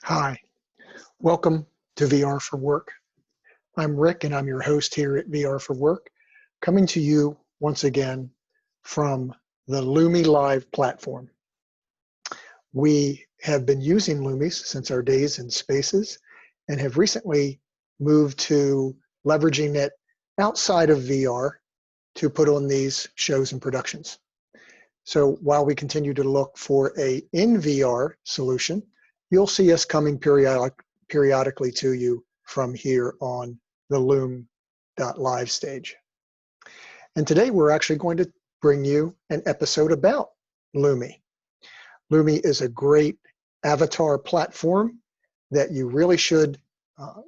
Hi, welcome to VR for Work. I'm Rick and I'm your host here at VR for Work, coming to you once again from the Loomie Live platform. We have been using Loomies since our days in Spaces and have recently moved to leveraging it outside of VR to put on these shows and productions. So while we continue to look for a in VR solution, you'll see us coming periodically to you from here on the Loom.live stage. And today we're actually going to bring you an episode about Loomie. Loomie is a great avatar platform that you really should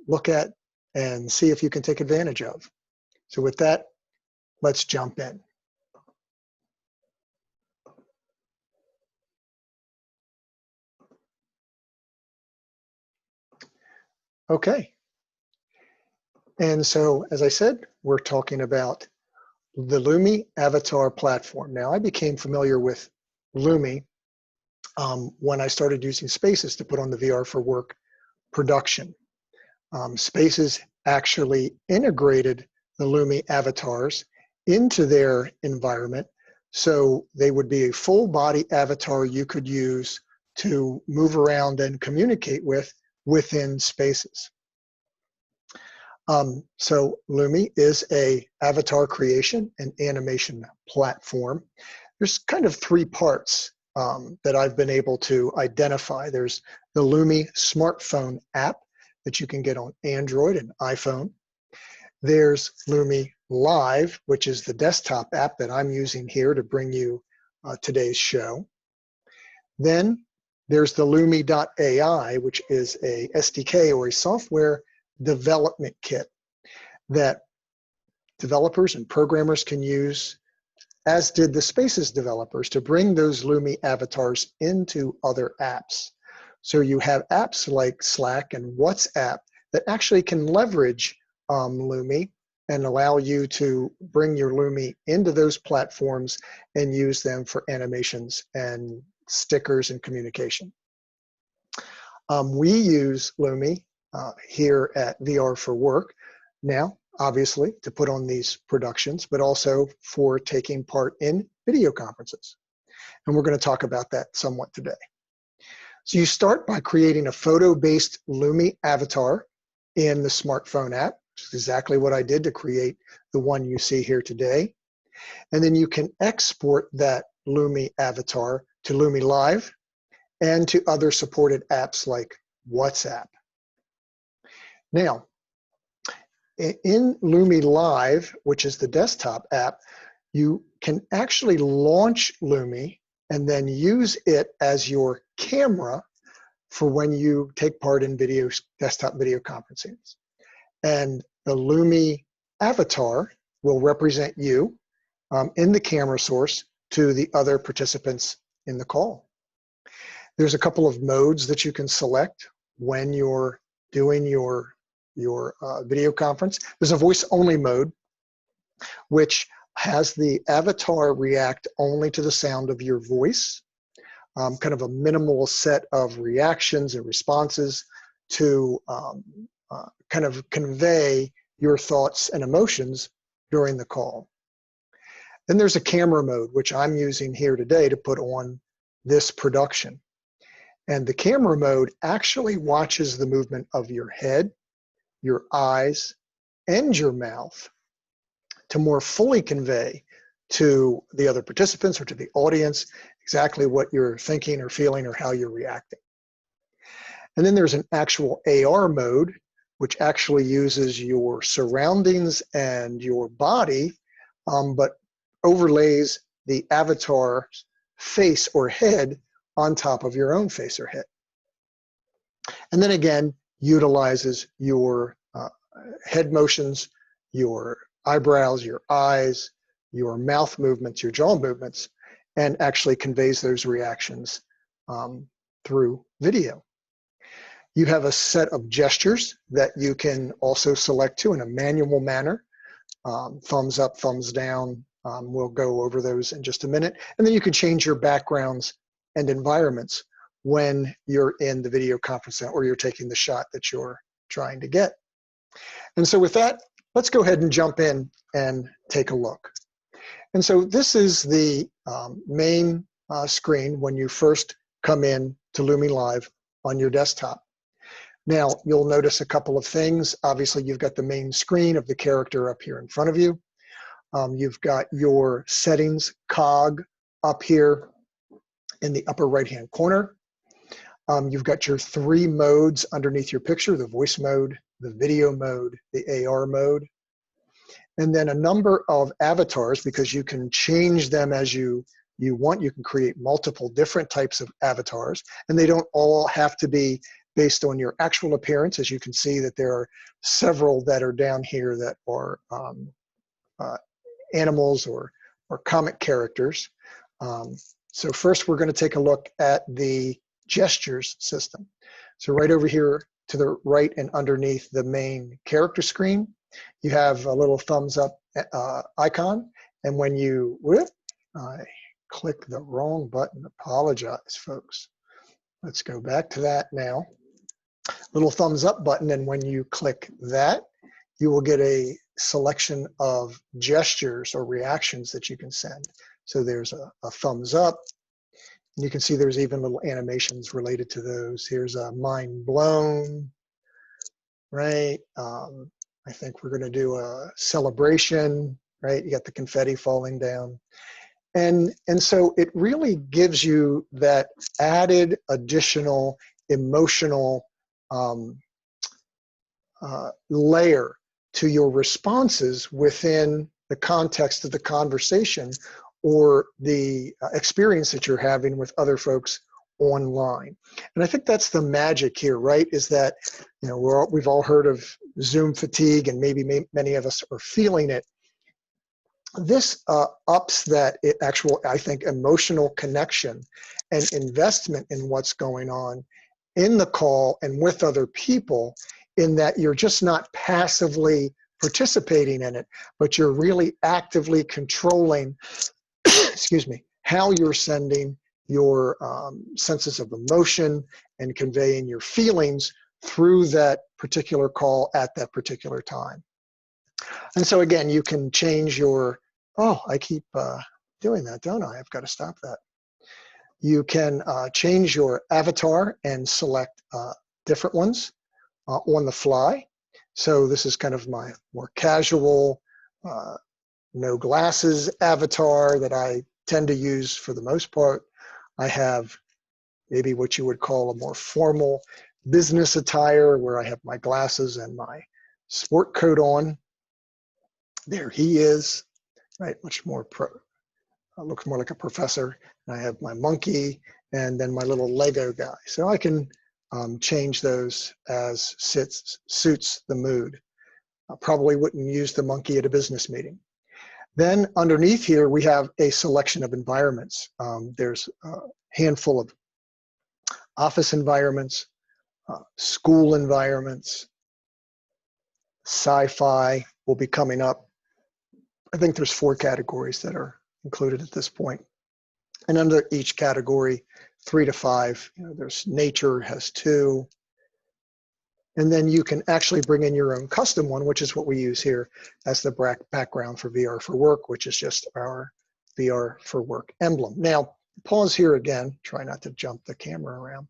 look at and see if you can take advantage of. So with that, let's jump in. Okay. And so, as I said, we're talking about the Loomie Avatar platform. Now, I became familiar with Loomie when I started using Spaces to put on the VR for Work production. Spaces actually integrated the Loomie avatars into their environment, so they would be a full body avatar you could use to move around and communicate with within Spaces. So Loomie is a avatar creation and animation platform. There's kind of three parts that I've been able to identify. There's the Loomie smartphone app that you can get on Android and iPhone. There's Loomie Live, which is the desktop app that I'm using here to bring you today's show. Then there's the Loomie.ai, which is a SDK or a software development kit that developers and programmers can use, as did the Spaces developers, to bring those Loomie avatars into other apps. So you have apps like Slack and WhatsApp that actually can leverage Loomie and allow you to bring your Loomie into those platforms and use them for animations and stickers and communication. We use Loomie here at VR for Work now, obviously, to put on these productions, but also for taking part in video conferences. And we're going to talk about that somewhat today. So you start by creating a photo-based Loomie avatar in the smartphone app, which is exactly what I did to create the one you see here today. And then you can export that Loomie avatar to Loomie Live and to other supported apps like WhatsApp. Now, in Loomie Live, which is the desktop app, you can actually launch Loomie and then use it as your camera for when you take part in desktop video conferencing. And the Loomie avatar will represent you in the camera source to the other participants in the call. There's a couple of modes that you can select when you're doing your video conference. There's a voice-only mode, which has the avatar react only to the sound of your voice, kind of a minimal set of reactions and responses to kind of convey your thoughts and emotions during the call. Then there's a camera mode, which I'm using here today to put on this production. And the camera mode actually watches the movement of your head, your eyes, and your mouth to more fully convey to the other participants or to the audience exactly what you're thinking or feeling or how you're reacting. And then there's an actual AR mode, which actually uses your surroundings and your body, but overlays the avatar's face or head on top of your own face or head. And then again, utilizes your head motions, your eyebrows, your eyes, your mouth movements, your jaw movements, and actually conveys those reactions through video. You have a set of gestures that you can also select to in a manual manner. Thumbs up, thumbs down. We'll go over those in just a minute. And then you can change your backgrounds and environments when you're in the video conference or you're taking the shot that you're trying to get. And so with that, let's go ahead and jump in and take a look. And so this is the main screen when you first come in to Loomie Live on your desktop. Now, you'll notice a couple of things. Obviously, you've got the main screen of the character up here in front of you. You've got your settings cog up here in the upper right-hand corner. You've got your 3 modes underneath your picture, the voice mode, the video mode, the AR mode, and then a number of avatars, because you can change them as you want. You can create multiple different types of avatars, and they don't all have to be based on your actual appearance. As you can see that there are several that are down here that are animals or comic characters. So first we're going to take a look at the gestures system. So right over here to the right and underneath the main character screen, you have a little thumbs up icon. And when you, I click the wrong button, apologize folks. Let's go back to that now. Little thumbs up button, and when you click that, you will get a selection of gestures or reactions that you can send. So there's a thumbs up. You can see there's even little animations related to those. Here's a mind blown, right? I think we're gonna do a celebration, right? You got the confetti falling down. And so it really gives you that added additional emotional layer to your responses within the context of the conversation or the experience that you're having with other folks online. And I think that's the magic here, right? Is that, you know, we've all heard of Zoom fatigue, and maybe many of us are feeling it. This ups that actual, I think, emotional connection and investment in what's going on in the call and with other people, in that you're just not passively participating in it, but you're really actively controlling, excuse me, how you're sending your senses of emotion and conveying your feelings through that particular call at that particular time. And so again, you can change your, oh, I keep doing that, don't I? I've got to stop that. You can change your avatar and select different ones on the fly. So this is kind of my more casual, no glasses avatar that I tend to use for the most part. I have maybe what you would call a more formal business attire, where I have my glasses and my sport coat on. There he is, right? Much more looks more like a professor. And I have my monkey and then my little Lego guy. So I can change those as suits the mood. I probably wouldn't use the monkey at a business meeting. Then underneath here, we have a selection of environments. There's a handful of office environments, school environments, sci-fi will be coming up. I think there's 4 categories that are included at this point. And under each category, 3 to 5, you know, there's nature has 2. And then you can actually bring in your own custom one, which is what we use here as the background for VR for Work, which is just our VR for Work emblem. Now, pause here again, try not to jump the camera around.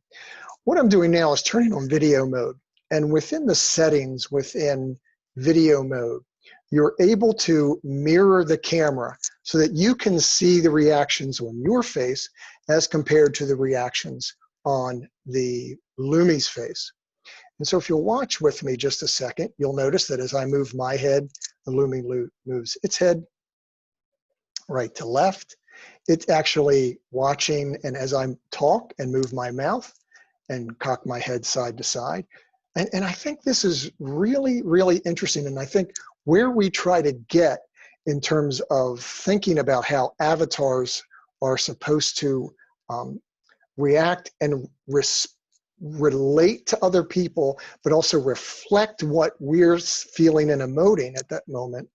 What I'm doing now is turning on video mode. And within the settings within video mode, you're able to mirror the camera so that you can see the reactions on your face as compared to the reactions on the Loomie's face. And so if you'll watch with me just a second, you'll notice that as I move my head, the Loomie moves its head right to left. It's actually watching, and as I talk and move my mouth and cock my head side to side. And I think this is really, really interesting. And I think where we try to get in terms of thinking about how avatars are supposed to react and relate to other people, but also reflect what we're feeling and emoting at that moment.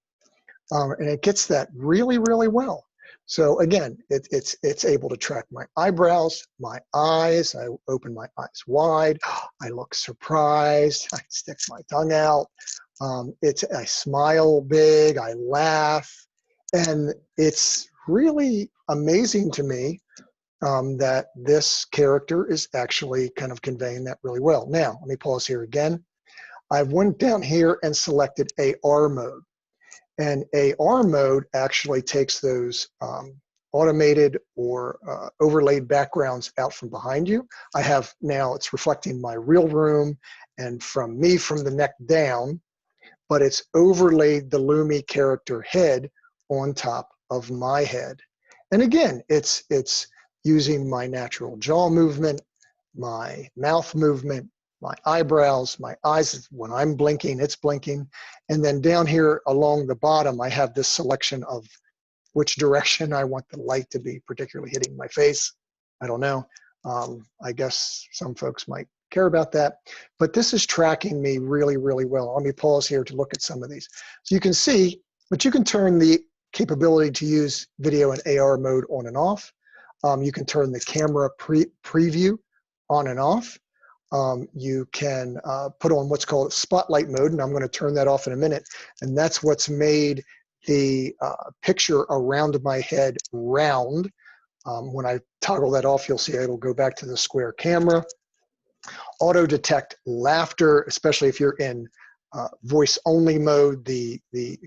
And it gets that really, really well. So again, it's able to track my eyebrows, my eyes. I open my eyes wide. I look surprised. I stick my tongue out. I smile big. I laugh, and it's really amazing to me that this character is actually kind of conveying that really well. Now, let me pause here again. I went down here and selected AR mode. And AR mode actually takes those automated or overlaid backgrounds out from behind you. I have now, it's reflecting my real room and from me from the neck down, but it's overlaid the Loomie character head on top of my head. And again, it's using my natural jaw movement, my mouth movement, my eyebrows, my eyes. When I'm blinking, it's blinking. And then down here along the bottom, I have this selection of which direction I want the light to be particularly hitting my face. I don't know. I guess some folks might care about that, but this is tracking me really, really well. Let me pause here to look at some of these. So you can see, but you can turn the capability to use video and AR mode on and off. You can turn the camera preview on and off. You can put on what's called spotlight mode, and I'm going to turn that off in a minute. And that's what's made the picture around my head round. When I toggle that off, you'll see it'll go back to the square camera. Auto detect laughter, especially if you're in voice only mode, the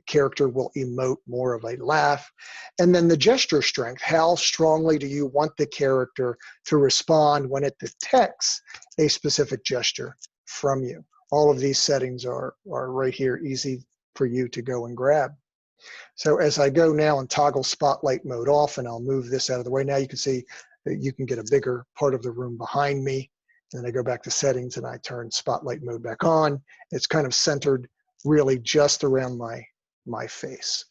character will emote more of a laugh. And then the gesture strength, how strongly do you want the character to respond when it detects a specific gesture from you? All of these settings are right here, easy for you to go and grab. So as I go now and toggle spotlight mode off, and I'll move this out of the way, now you can see that you can get a bigger part of the room behind me. And then I go back to settings and I turn spotlight mode back on. It's kind of centered really just around my face.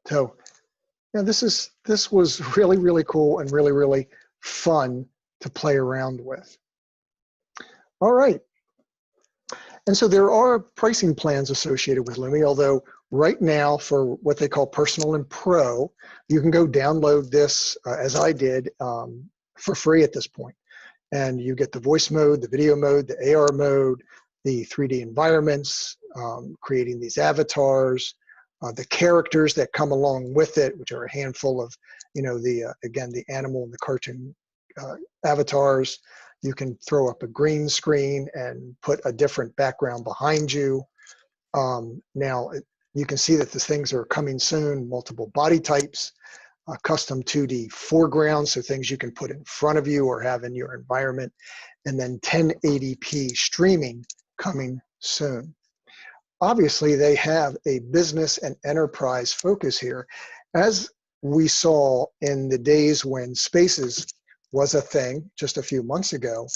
So yeah, this was really, really cool and really, really fun to play around with. All right. And so there are pricing plans associated with Loomie, although right now for what they call Personal and Pro, you can go download this, as I did, for free at this point. And you get the voice mode, the video mode, the AR mode, the 3D environments, creating these avatars, the characters that come along with it, which are a handful of, again, the animal and the cartoon avatars. You can throw up a green screen and put a different background behind you. Now, you can see that the things are coming soon, multiple body types, custom 2D foregrounds, so things you can put in front of you or have in your environment, and then 1080p streaming coming soon. Obviously, they have a business and enterprise focus here. As we saw in the days when Spaces was a thing just a few months ago,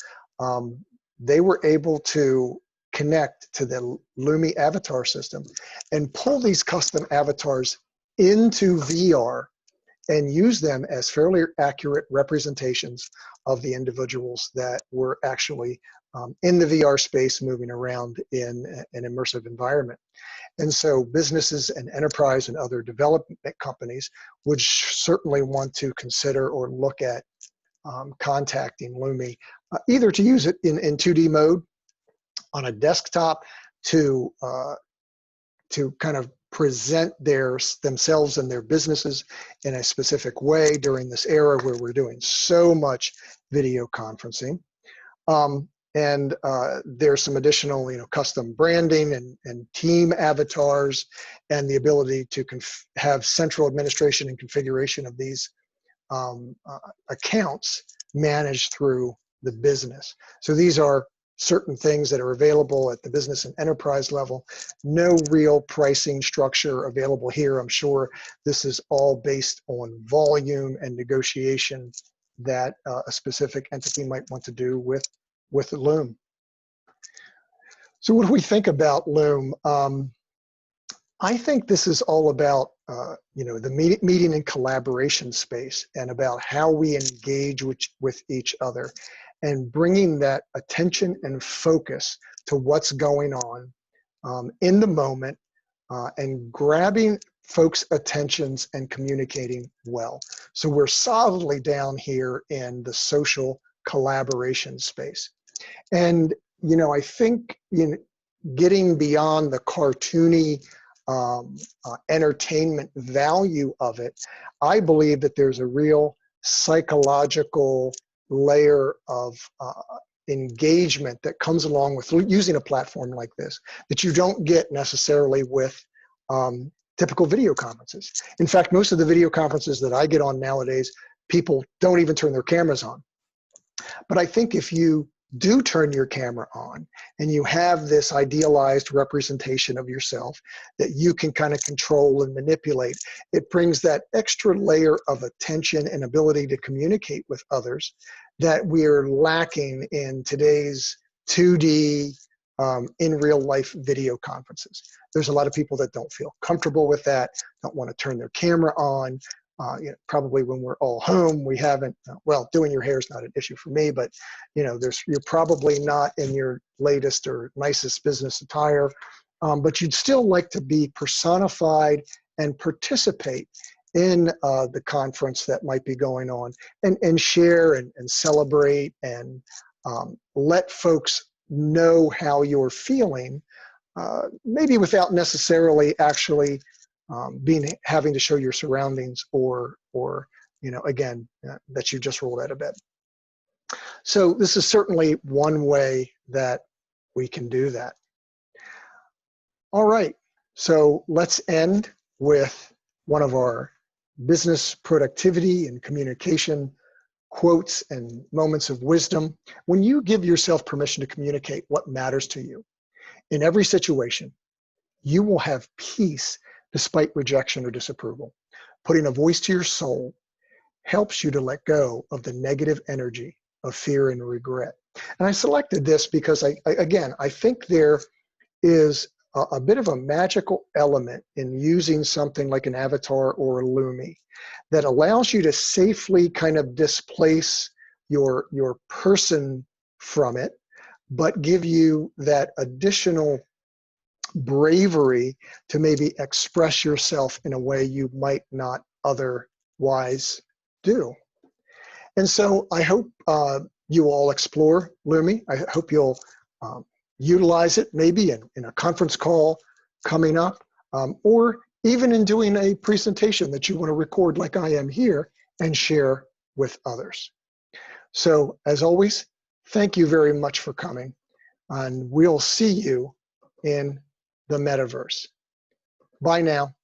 they were able to connect to the Loomie Avatar system and pull these custom avatars into VR and use them as fairly accurate representations of the individuals that were actually in the VR space moving around in an immersive environment. And so businesses and enterprise and other development companies would certainly want to consider or look at contacting Loomie, either to use it in 2D mode on a desktop to kind of present themselves and their businesses in a specific way during this era where we're doing so much video conferencing. And there's some additional, custom branding and team avatars and the ability to have central administration and configuration of these accounts managed through the business. So these are certain things that are available at the business and enterprise level. No real pricing structure available here. I'm sure this is all based on volume and negotiation that a specific entity might want to do with Loom. So what do we think about Loom? I think this is all about the meeting and collaboration space and about how we engage with each other and bringing that attention and focus to what's going on in the moment and grabbing folks' attentions and communicating well. So we're solidly down here in the social collaboration space. And, you know, I think getting beyond the cartoony entertainment value of it, I believe that there's a real psychological layer of engagement that comes along with using a platform like this that you don't get necessarily with typical video conferences. In fact, most of the video conferences that I get on nowadays, people don't even turn their cameras on. But I think if you do turn your camera on and you have this idealized representation of yourself that you can kind of control and manipulate, it brings that extra layer of attention and ability to communicate with others that we're lacking in today's 2D in real life video conferences. There's a lot of people that don't feel comfortable with that, don't want to turn their camera on. You know, probably when we're all home, we haven't, well, doing your hair is not an issue for me, but you know, you're probably not in your latest or nicest business attire, but you'd still like to be personified and participate in the conference that might be going on, and share and celebrate and let folks know how you're feeling, maybe without necessarily actually having to show your surroundings or you know, again, that you just rolled out of bed. So this is certainly one way that we can do that. All right, so let's end with one of our business productivity and communication quotes and moments of wisdom. When you give yourself permission to communicate what matters to you in every situation, you will have peace despite rejection or disapproval. Putting a voice to your soul helps you to let go of the negative energy of fear and regret. And I selected this because I think there is a bit of a magical element in using something like an avatar or a Loomie that allows you to safely kind of displace your person from it, but give you that additional bravery to maybe express yourself in a way you might not otherwise do. And so I hope you all explore Loomie. I hope you'll utilize it maybe in a conference call coming up, or even in doing a presentation that you want to record like I am here and share with others. So as always, thank you very much for coming, and we'll see you in the metaverse. Bye now.